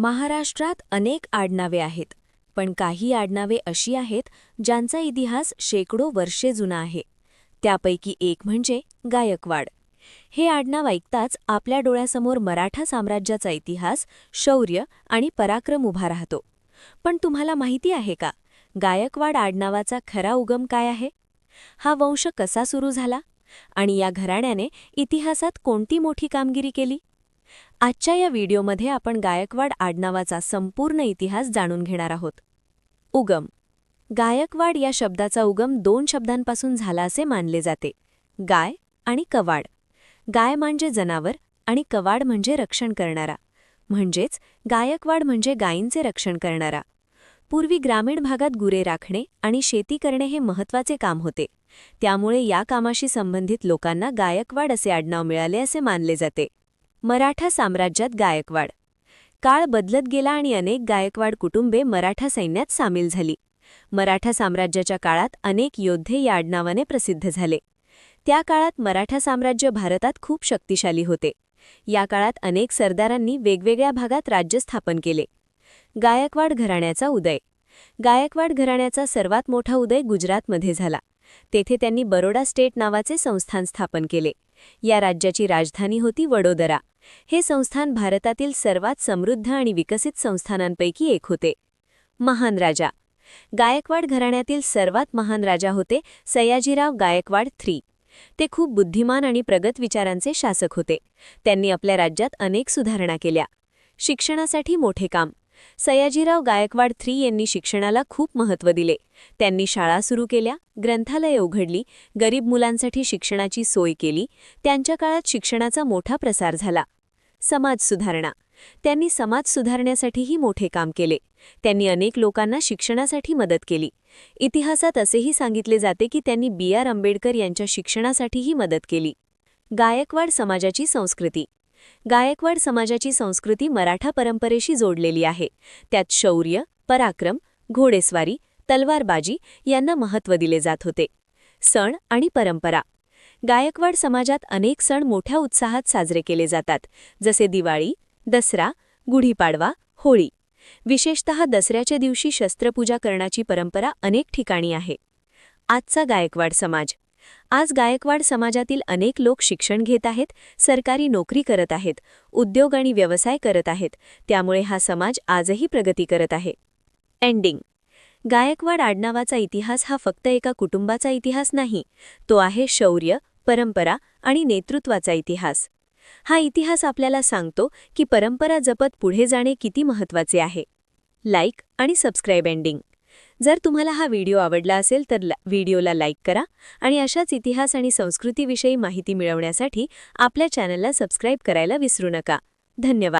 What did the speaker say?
महाराष्ट्रात अनेक आडनावे आहेत, पण काही आडनावे अशी आहेत ज्यांचा इतिहास शेकडो वर्षे जुना आहे. त्यापैकी एक म्हणजे गायकवाड. हे आडनाव ऐकताच आपल्या डोळ्यासमोर मराठा साम्राज्याचा इतिहास, शौर्य आणि पराक्रम उभा राहतो. पण तुम्हाला माहिती आहे का, गायकवाड आडनावाचा खरा उगम काय आहे? हा वंश कसा सुरू झाला आणि या घराण्याने इतिहासात कोणती मोठी कामगिरी केली? आजच्या या व्हिडिओमध्ये आपण गायकवाड आडनावाचा संपूर्ण इतिहास जाणून घेणार आहोत. उगम. गायकवाड या शब्दाचा उगम दोन शब्दांपासून झाला असे मानले जाते, गाय आणि कवाड. गाय म्हणजे जनावर आणि कवाड म्हणजे रक्षण करणारा, म्हणजेच गायकवाड म्हणजे गायींचे रक्षण करणारा. पूर्वी ग्रामीण भागात गुरे राखणे आणि शेती करणे हे महत्त्वाचे काम होते. त्यामुळे या कामाशी संबंधित लोकांना गायकवाड असे आडनाव मिळाले असे मानले जाते. मराठा साम्राज्यात गायकवाड. काळ बदलत गेला आणि अनेक गायकवाड कुटुंबे मराठा सैन्यात सामील झाली. मराठा साम्राज्याच्या काळात अनेक योद्धे या आडनावाने प्रसिद्ध झाले. त्या काळात मराठा साम्राज्य भारतात खूप शक्तिशाली होते. या काळात अनेक सरदारांनी वेगवेगळ्या भागात राज्य स्थापन केले. गायकवाड घराण्याचा उदय. गायकवाड घराण्याचा सर्वात मोठा उदय गुजरातमध्ये झाला. तेथे त्यांनी बरोडा स्टेट नावाचे संस्थान स्थापन केले. या राज्याची राजधानी होती वडोदरा. हे संस्थान भारतातील सर्वात समृद्ध आणि विकसित संस्थानांपैकी एक होते. महान राजा. गायकवाड घराण्यातील सर्वात महान राजा होते सयाजीराव गायकवाड III. ते खूप बुद्धिमान आणि प्रगत विचारांचे शासक होते. त्यांनी आपल्या राज्यात अनेक सुधारणा केल्या. शिक्षणासाठी मोठे काम. सयाजीराव गायकवाड III यांनी शिक्षणाला खूप महत्त्व दिले. त्यांनी शाळा सुरू केल्या, ग्रंथालये उघडली, गरीब मुलांसाठी शिक्षणाची सोय केली. त्यांच्या काळात शिक्षणाचा मोठा प्रसार झाला. समाज सुधारणा. त्यांनी समाज सुधारण्यासाठीही मोठे काम केले. त्यांनी अनेक लोकांना शिक्षणासाठी मदत केली. इतिहासात असेही सांगितले जाते की त्यांनी B.R. आंबेडकर यांच्या शिक्षणासाठीही मदत केली. गायकवाड समाजाची संस्कृती. गायकवाड समाजाची संस्कृती मराठा परंपरेशी जोडलेली आहे. त्यात शौर्य, पराक्रम, घोडेस्वारी, तलवारबाजी यांना महत्त्व दिले जात होते. सण आणि परंपरा. गायकवाड समाजात अनेक सण मोठ्या उत्साहात साजरे केले जातात, जसे दिवाळी, दसरा, गुढीपाडवा, होळी. विशेषतः दसऱ्याच्या दिवशी शस्त्रपूजा करण्याची परंपरा अनेक ठिकाणी आहे. आजचा गायकवाड समाज. आज गायकवाड समाजातील अनेक लोक शिक्षण घेत आहेत, सरकारी नोकरी करत आहेत, उद्योग आणि व्यवसाय करत आहेत. त्यामुळे हा समाज आजही प्रगती करत आहे. एंडिंग. गायकवाड आडनावाचा इतिहास हा फक्त एका कुटुंबाचा इतिहास नाही, तो आहे शौर्य, परंपरा आणि नेतृत्वाचा इतिहास. हा इतिहास आपल्याला सांगतो की परंपरा जपत पुढे जाणे किती महत्त्वाचे आहे. लाईक आणि सबस्क्राईब. एंडिंग. जर तुम्हाला हा व्हिडिओ आवडला असेल तर व्हिडिओला लाईक करा आणि अशाच इतिहास आणि संस्कृतीविषयी माहिती मिळवण्यासाठी आपल्या चॅनलला सबस्क्राईब करायला विसरू नका. धन्यवाद.